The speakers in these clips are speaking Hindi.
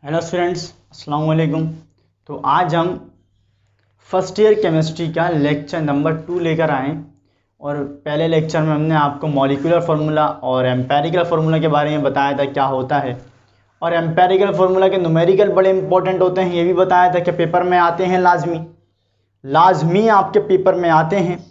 हेलो स्टूडेंट्स, अस्सलाम वालेकुम। तो आज हम फर्स्ट ईयर केमिस्ट्री का लेक्चर नंबर 2 लेकर आए और पहले लेक्चर में हमने आपको मॉलिक्यूलर फार्मूला और एम्पेरिकल फार्मूला के बारे में बताया था क्या होता है, और एम्पेरिकल फार्मूला के न्यूमेरिकल बड़े इंपॉर्टेंट होते हैं ये भी बताया था कि पेपर में आते हैं, लाजमी आपके पेपर में आते हैं।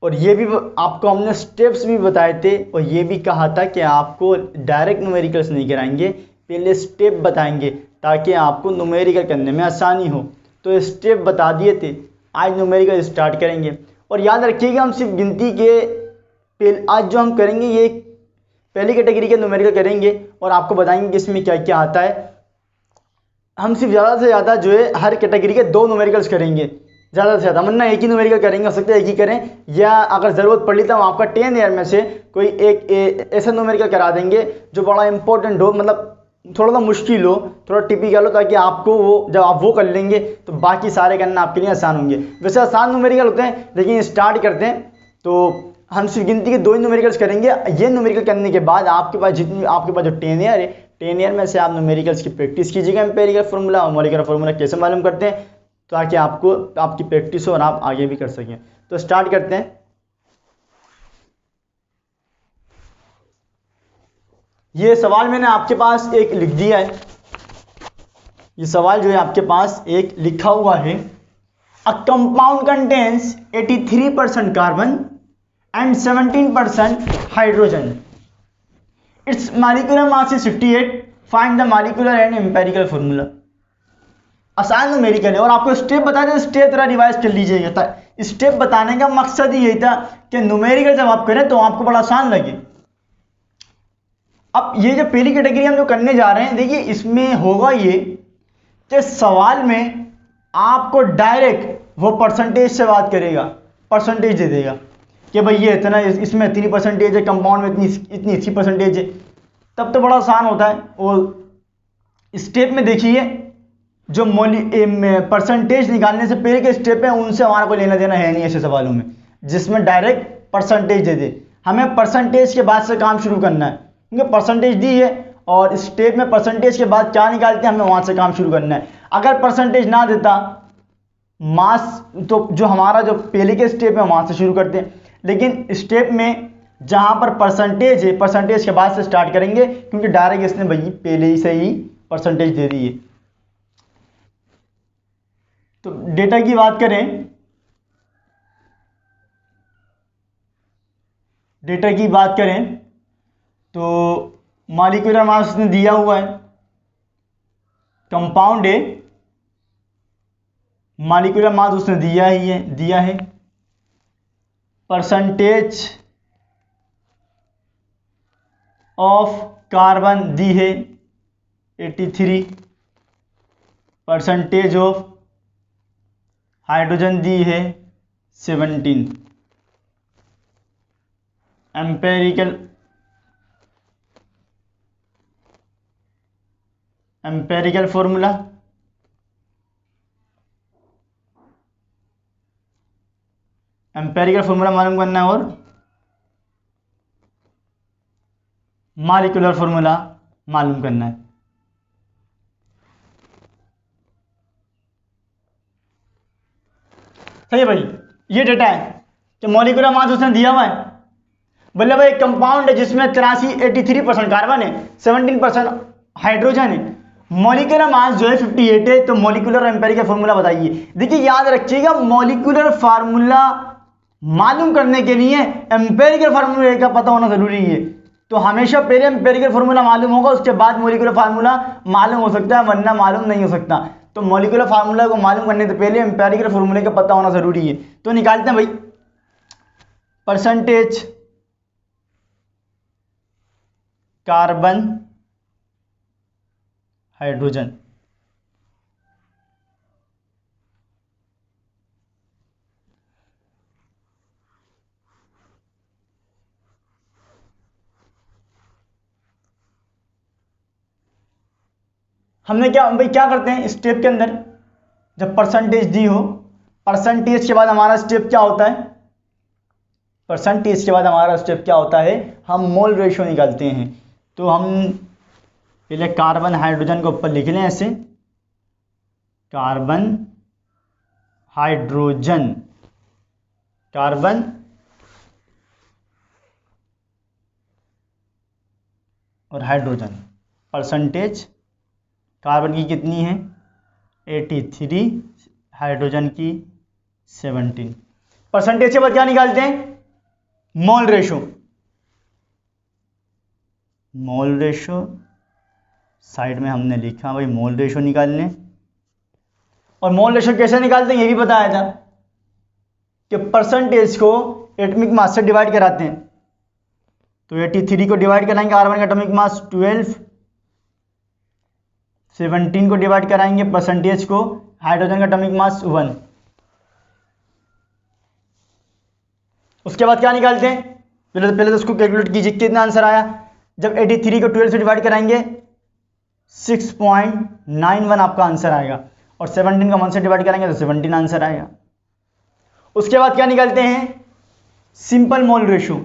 और ये भी आपको हमने स्टेप्स भी बताए थे और ये भी कहा था कि आपको डायरेक्ट न्यूमेरिकल्स नहीं कराएंगे, पहले स्टेप बताएंगे ताकि आपको न्यूमेरिकल करने में आसानी हो। तो स्टेप बता दिए थे, आज न्यूमेरिकल स्टार्ट करेंगे। और याद रखिएगा हम सिर्फ गिनती के आज जो हम करेंगे ये पहली कैटेगरी के न्यूमेरिकल करेंगे और आपको बताएंगे कि इसमें क्या क्या आता है। हम सिर्फ ज़्यादा से ज़्यादा जो है हर कैटेगरी के 2 न्यूमेरिकल्स करेंगे, ज़्यादा से ज़्यादा, वरना एक ही न्यूमेरिकल करेंगे, हो सकता है एक ही करें, या अगर ज़रूरत पड़ी तो हम आपका 10 ईयर में से कोई एक ऐसा न्यूमेरिकल करा देंगे जो बड़ा इंपॉर्टेंट हो, मतलब थोड़ा सा मुश्किल हो, थोड़ा टिपिकल हो, ताकि आपको वो जब आप वो कर लेंगे तो बाकी सारे करना आपके लिए आसान होंगे। वैसे आसान न्यूमेरिकल होते हैं, लेकिन स्टार्ट करते हैं तो हम सिर्फ गिनती के 2 ही न्यूमेरिकल्स करेंगे। ये न्यूमेरिकल करने के बाद आपके पास जो 10 ईयर है, 10 ईयर में से आप न्यूमेरिकल्स की प्रैक्टिस कीजिएगा, एम्पेरिकल फार्मूला और मॉलिक्यूलर फार्मूला कैसे मालूम करते हैं, ताकि आपको आपकी प्रैक्टिस हो और आप आगे भी कर सकें। तो स्टार्ट करते हैं। ये सवाल मैंने आपके पास एक लिख दिया है, ये सवाल जो है आपके पास एक लिखा हुआ है। A compound contains 83% carbon and 17% hydrogen, it's molecular mass is 58, find the molecular and empirical formula. आसान न्यूमेरिकल है और आपको स्टेप बता दें, स्टेप तरह रिवाइज कर लीजिएगा। स्टेप बताने का मकसद ही यही था कि न्यूमेरिकल जब आप करें तो आपको बड़ा आसान लगे। अब ये जो पहली कैटेगरी हम जो करने जा रहे हैं, देखिए इसमें होगा ये कि सवाल में आपको डायरेक्ट वो परसेंटेज से बात करेगा, परसेंटेज दे देगा कि भाई ये इतना, इसमें इतनी परसेंटेज है, कंपाउंड में इतनी इतनी परसेंटेज है, तब तो बड़ा आसान होता है। और स्टेप में देखिए जो परसेंटेज निकालने से पहले के स्टेप है उनसे हमारा कोई लेना देना है नहीं ऐसे सवालों में, जिसमें डायरेक्ट परसेंटेज दे दे। हमें परसेंटेज के बाद से काम शुरू करना है, क्योंकि परसेंटेज दी है और स्टेप में परसेंटेज के बाद क्या निकालते हैं हमें वहां से काम शुरू करना है। अगर परसेंटेज ना देता मास तो जो हमारा जो पहले के स्टेप है वहां से शुरू करते हैं, लेकिन स्टेप में जहां पर परसेंटेज है परसेंटेज के बाद से स्टार्ट करेंगे, क्योंकि डायरेक्ट इसने भाई पहले ही से ही परसेंटेज दे दी है। तो डेटा की बात करें, डेटा की बात करें तो मॉलिक्यूलर मास उसने दिया हुआ है, कंपाउंड है, मॉलिक्यूलर मास उसने दिया है। परसेंटेज ऑफ कार्बन दी है 83, परसेंटेज ऑफ हाइड्रोजन दी है 17। एम्पेरिकल फॉर्मूला, एम्पेरिकल फॉर्मूला मालूम करना है और मॉलिक्यूलर फॉर्मूला मालूम करना है। सही है भाई, ये डेटा है कि मॉलिक्यूलर मास उसने दिया हुआ है, बोले भाई एक कंपाउंड है जिसमें 83% कार्बन है, 17% हाइड्रोजन है, मॉलिक्यूलर मास जो है 58 है, तो मॉलिक्यूलर एम्पेरिकल फार्मूला बताइए। देखिए याद रखिएगा, मॉलिक्यूलर फार्मूला मालूम करने के लिए एम्पेरिकल फार्मूला का पता होना जरूरी है। तो हमेशा पहले एम्पेरिकल फार्मूला मालूम होगा, उसके बाद मॉलिक्यूलर फार्मूला मालूम हो सकता है, वरना मालूम नहीं हो सकता। तो मॉलिक्यूलर फार्मूला को मालूम करने से पहले एम्पेरिकल फार्मूले का पता होना जरूरी है। तो निकालते हैं भाई, परसेंटेज कार्बन हाइड्रोजन, हमने क्या भाई क्या करते हैं स्टेप के अंदर, जब परसेंटेज दी हो, परसेंटेज के बाद हमारा स्टेप क्या होता है, परसेंटेज के बाद हमारा स्टेप क्या होता है, हम मोल रेशियो निकालते हैं। तो हम पहले कार्बन हाइड्रोजन को ऊपर लिख लें ऐसे, कार्बन हाइड्रोजन, कार्बन और हाइड्रोजन, परसेंटेज कार्बन की कितनी है 83, हाइड्रोजन की 17। परसेंटेज के बाद क्या निकालते हैं, mole ratio. Mole ratio side में हमने लिखा भाई, मोल रेशो निकाल लें। और मोल रेशो कैसे निकालते हैं ये भी बताया था कि परसेंटेज को एटॉमिक मास से डिवाइड कराते हैं। तो 83 को डिवाइड कराएंगे कार्बन का एटॉमिक मास 12, 17 को डिवाइड कराएंगे परसेंटेज को हाइड्रोजन का एटॉमिक मास 1। उसके बाद क्या निकालते हैं, पहले तो उसको कैलकुलेट कीजिए कितना आंसर आया। जब 83 को 12 से डिवाइड कराएंगे 6.91 आपका आंसर आएगा, और 17 का 1 से डिवाइड करेंगे तो 17 आंसर आएगा। उसके बाद क्या निकालते हैं, simple mole ratio.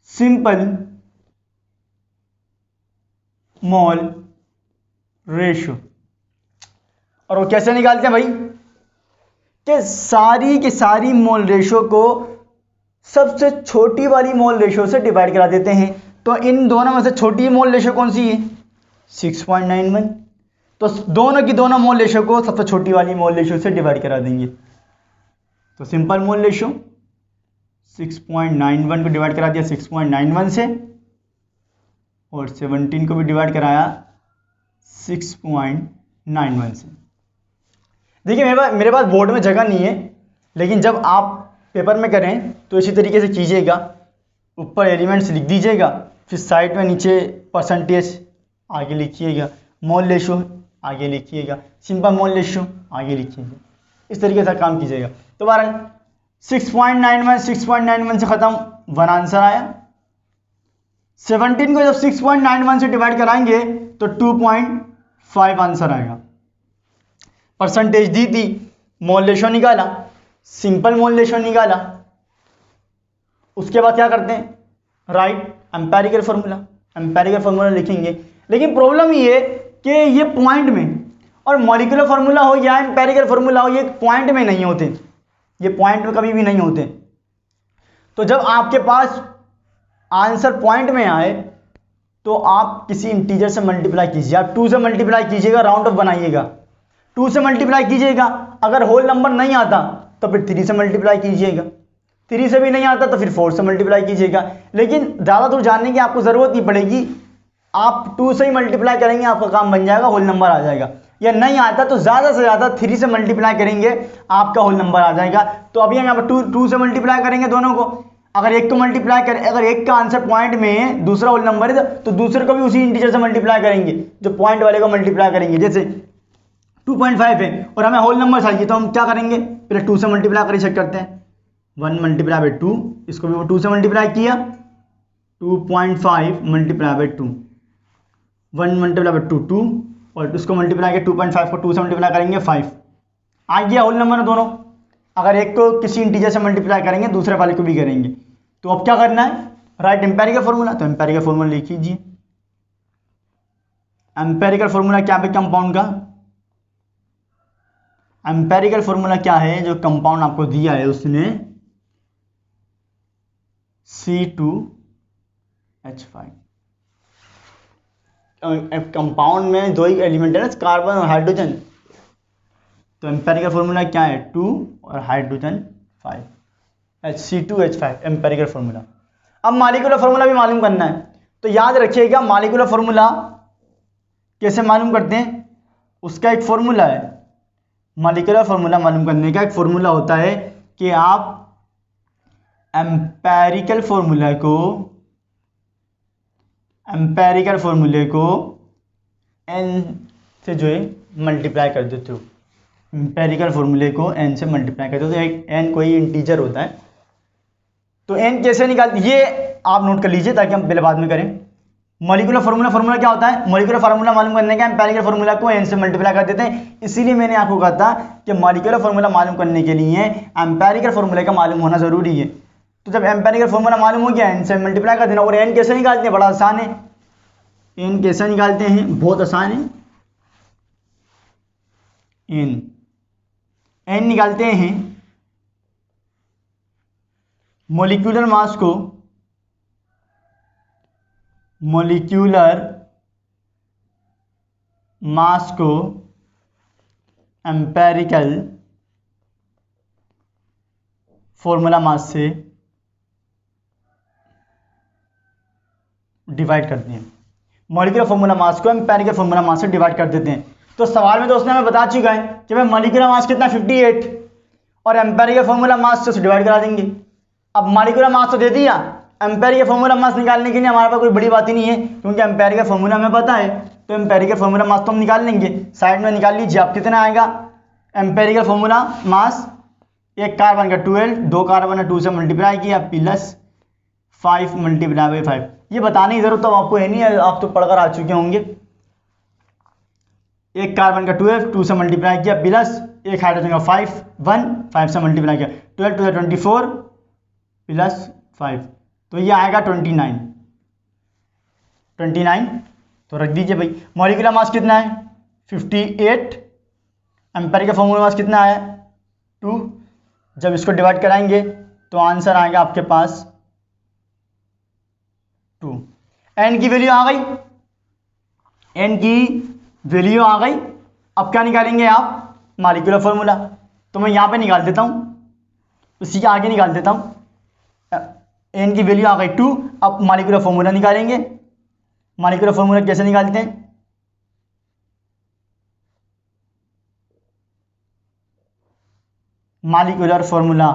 Simple mole ratio, और वो कैसे निकालते हैं भाई, कि सारी की सारी मोल रेशो को सबसे छोटी वाली मोल रेशो से डिवाइड करा देते हैं। तो इन दोनों में से छोटी मोल रेशो कौन सी है 6.91, तो दोनों की दोनों मोल रेशो को सबसे छोटी वाली मोल रेशो से डिवाइड करा देंगे। तो सिंपल मोल रेशो 6.91 को डिवाइड करा दिया 6.91 से, और 17 को भी डिवाइड कराया 6.91 से। देखिए मेरे पास बोर्ड में जगह नहीं है, लेकिन जब आप पेपर में करें तो इसी तरीके से कीजिएगा, ऊपर एलिमेंट्स लिख दीजिएगा, फिर साइड में नीचे परसेंटेज आगे लिखिएगा, मोल रेशो आगे लिखिएगा, सिंपल मोल रेशो आगे लिखिएगा, इस तरीके से काम कीजिएगा। तो बहरहाल 6.91 से ख़त्म, 1 आंसर आया। 17 को जब 6.91 से डिवाइड कराएंगे तो 2.5 आंसर आएगा। परसेंटेज दी थी, मोल रेशो निकाला, सिंपल मोल रेशो निकाला। उसके बाद क्या करते हैं, right empirical formula. Empirical formula लिखेंगे, लेकिन प्रॉब्लम ये कि ये पॉइंट में, और मॉलिक्यूलर फार्मूला हो या एम्पेरिकल फार्मूला हो, ये पॉइंट में नहीं होते, ये पॉइंट में कभी भी नहीं होते। तो जब आपके पास आंसर पॉइंट में आए तो आप किसी इंटीजर से मल्टीप्लाई कीजिए, आप 2 से मल्टीप्लाई कीजिएगा, राउंड ऑफ बनाइएगा, 2 से मल्टीप्लाई कीजिएगा। अगर होल नंबर नहीं आता तो फिर 3 से मल्टीप्लाई कीजिएगा, 3 से भी नहीं आता तो फिर 4 से मल्टीप्लाई कीजिएगा। लेकिन ज़्यादा दूर जानने की आपको ज़रूरत नहीं पड़ेगी, आप 2 से ही मल्टीप्लाई करेंगे, आपका काम बन जाएगा, होल नंबर आ जाएगा। या नहीं आता तो ज़्यादा से ज़्यादा 3 से मल्टीप्लाई करेंगे, आपका होल नंबर आ जाएगा। तो अभी हम यहाँ पर 2 से मल्टीप्लाई करेंगे दोनों को, अगर एक को मल्टीप्लाई करें, अगर एक का आंसर पॉइंट में है, दूसरा होल नंबर है, तो दूसरे को भी उसी इंटीजर से मल्टीप्लाई करेंगे, जो पॉइंट वाले को मल्टीप्लाई करेंगे। जैसे 2.5 है और हमें होल नंबर चाहिए, तो हम क्या करेंगे, पहले 2 से मल्टीप्लाई कर चेक करते हैं। 1 मल्टीप्लाई बाई 2, इसको भी वो 2 से मल्टीप्लाई किया, 2.5 मल्टीप्लाई बाई 2, 1 मल्टीप्लाई बाई 2 2, और उसको मल्टीप्लाई किया 2.5 को 2 से मल्टीप्लाई करेंगे 5, आ गया होल नंबर दोनों। अगर एक को किसी इंटीजर से मल्टीप्लाई करेंगे, दूसरे वाले को भी करेंगे। तो अब क्या करना है, राइट एम्पेरिकल फार्मूला। तो एम्पेरिकल फार्मूला लिख लीजिए। एम्पेरिकल फार्मूला क्या है कंपाउंड का, एम्पेरिकल फार्मूला क्या है, जो कंपाउंड आपको दिया है उसने C2H5। कंपाउंड में 2 ही एलिमेंट है ना, कार्बन और हाइड्रोजन। तो एम्पेरिकल फार्मूला क्या है, 2 और हाइड्रोजन 5, C2H5 एम्पेरिकल फार्मूला। अब मॉलिक्यूलर फार्मूला भी मालूम करना है, तो याद रखिएगा मॉलिक्यूलर फार्मूला कैसे मालूम करते हैं, उसका एक फार्मूला है। मॉलिक्यूलर फार्मूला मालूम करने का एक फार्मूला होता है कि आप एम्पेरिकल फार्मूले को n से जो है मल्टीप्लाई कर देते हो। एम्पेरिकल फार्मूले को n से मल्टीप्लाई कर देते हो, एक n कोई इंटीजर होता है। तो n कैसे निकालते, ये आप नोट कर लीजिए ताकि हम पहले बाद में करें। मॉलिक्यूलर फार्मूला क्या होता है, मॉलिक्यूलर फार्मूला मालूम करने का एम्पेरिकल फार्मूला को n से मल्टीप्लाई कर देते हैं। इसीलिए मैंने आपको कहा था कि मॉलिक्यूलर फार्मूला मालूम करने के लिए एम्पेरिकल फार्मूले का मालूम होना जरूरी है। तो जब एम्पेरिकल फार्मूला मालूम हो गया, n से मल्टीप्लाई कर देना। और n कैसे निकालते हैं, बड़ा आसान है, एन कैसे निकालते हैं, बहुत आसान है। एन निकालते हैं मॉलिक्यूलर मास को, एम्पेरिकल फॉर्मूला मास से डिवाइड करते हैं। मॉलिक्यूलर फॉर्मूला मास को एम्पेरिकल फॉर्मूला मास से डिवाइड कर देते हैं। तो सवाल में दोस्तों हमें बता चुका है कि भाई मॉलिक्यूलर मास कितना 58 और एम्पेरिकल फॉर्मूला मास से डिवाइड करा देंगे। अब मॉलिक्यूलर मास तो दे दिया, एम्पेरिकल फॉर्मूला मास निकालने के लिए हमारे पास कोई बड़ी बात ही नहीं है, क्योंकि एम्पेरिकल फॉर्मूला हमें पता है। तो एम्पेरिकल फॉर्मूला मास तो हम निकाल लेंगे, साइड में निकाल लीजिए आप। कितना आएगा एम्पेरिकल फॉर्मूला मास, एक कार्बन का 12, 2 कार्बन है 2 से मल्टीप्लाई किया प्लस 5 मल्टीप्लाई बाई 5। ये बताने की जरूरत तो आपको है नहीं है, आप तो पढ़कर आ चुके होंगे। एक कार्बन का 12, 2 से मल्टीप्लाई किया प्लस एक हाइड्रोजन का 5 से मल्टीप्लाई किया 12 2 24 प्लस 5, तो ये आएगा 29। तो रख दीजिए भाई। मॉलिक्यूलर मास कितना है 58, एम्पेरिकल फॉर्मूला मास कितना है 2। जब इसको डिवाइड कराएंगे तो आंसर आएगा आपके पास 2। एन की वैल्यू आ गई, अब क्या निकालेंगे आप, मॉलिक्यूलर फॉर्मूला। तो मैं यहाँ पे निकाल देता हूँ, उसी के आगे निकाल देता हूँ। एन की वैल्यू आ गई 2। अब मॉलिक्यूलर फॉर्मूला निकालेंगे। मॉलिक्यूलर फॉर्मूला कैसे निकालते हैं, मॉलिक्यूलर फॉर्मूला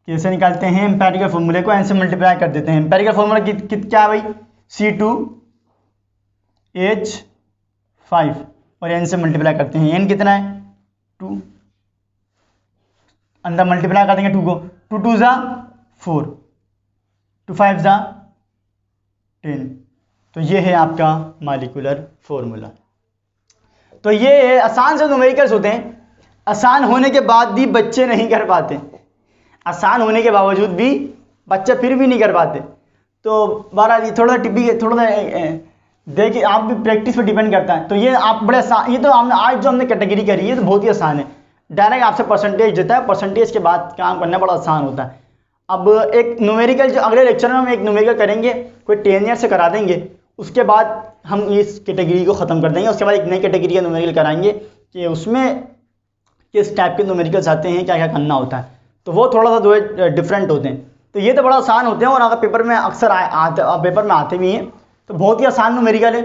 कैसे निकालते हैं, एम्पेरिकल फॉर्मूले को एन से मल्टीप्लाई कर देते हैं। एम्पेरिकल फॉर्मूला क्या है भाई, C2H5 और एन से मल्टीप्लाई करते हैं। एन कितना है 2, अंदर मल्टीप्लाई कर देंगे 2 को, 2 2 ज़ा 4, 2 5 ज़ा 10। तो ये है आपका मॉलिक्यूलर फॉर्मूला। तो ये आसान से न्यूमेरिकल्स होते हैं, आसान होने के बाद भी बच्चे नहीं कर पाते, आसान होने के बावजूद भी बच्चे फिर भी नहीं कर पाते। तो बहरहाल ये थोड़ा टिपी थोड़ा देखिए, आप भी प्रैक्टिस पे डिपेंड करता है। तो ये आप बड़े आसान, ये तो हमने आज जो हमने कैटेगरी करी है तो बहुत ही आसान है। डायरेक्ट आपसे परसेंटेज देता है, परसेंटेज के बाद काम करना बड़ा आसान होता है। अब एक न्यूमेरिकल जो अगले लेक्चर में हम एक न्यूमेरिकल करेंगे, कोई 10 ईयर से करा देंगे, उसके बाद हम इस कैटेगरी को ख़त्म कर देंगे। उसके बाद एक नई कैटेगरी का न्यूमेरिकल कराएंगे कि उसमें किस टाइप के न्यूमेरिकल्स आते हैं, क्या क्या करना होता है। तो वो थोड़ा सा दो डिफरेंट होते हैं। तो ये तो बड़ा आसान होते हैं और अगर पेपर में अक्सर पेपर में आते भी हैं, तो बहुत ही आसान न्यूमेरिकल है।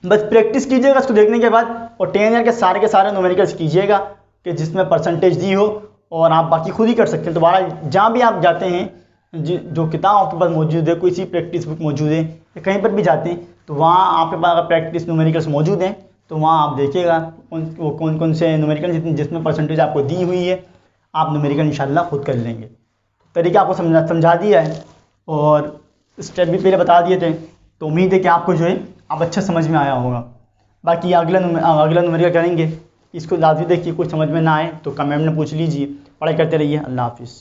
बस प्रैक्टिस कीजिएगा इसको देखने के बाद, और 10 ईयर के सारे न्यूमेरिकल्स कीजिएगा कि जिसमें परसेंटेज दी हो, और आप बाकी खुद ही कर सकते हैं। दोबारा जहाँ भी आप जाते हैं, जो किताब आपके पास मौजूद है, कोई सी प्रैक्टिस बुक मौजूद है, या कहीं पर भी जाते हैं, तो वहाँ आपके पास अगर प्रैक्टिस न्यूमेरिकल्स मौजूद हैं, तो वहाँ आप देखिएगा कौन से न्यूमेरिकल जिसमें परसेंटेज आपको दी हुई है, आप न्यूमेरिकल इंशाल्लाह खुद कर लेंगे। तरीका आपको समझा दिया है और स्टेप भी पहले बता दिए थे, तो उम्मीद है कि आपको जो है आप अच्छा समझ में आया होगा। बाकी अगला न्यूमेरिकल करेंगे, इसको लाजमी देखिए, कुछ समझ में ना आए तो कमेंट में पूछ लीजिए। पढ़ाई करते रहिए। अल्लाह हाफिज़।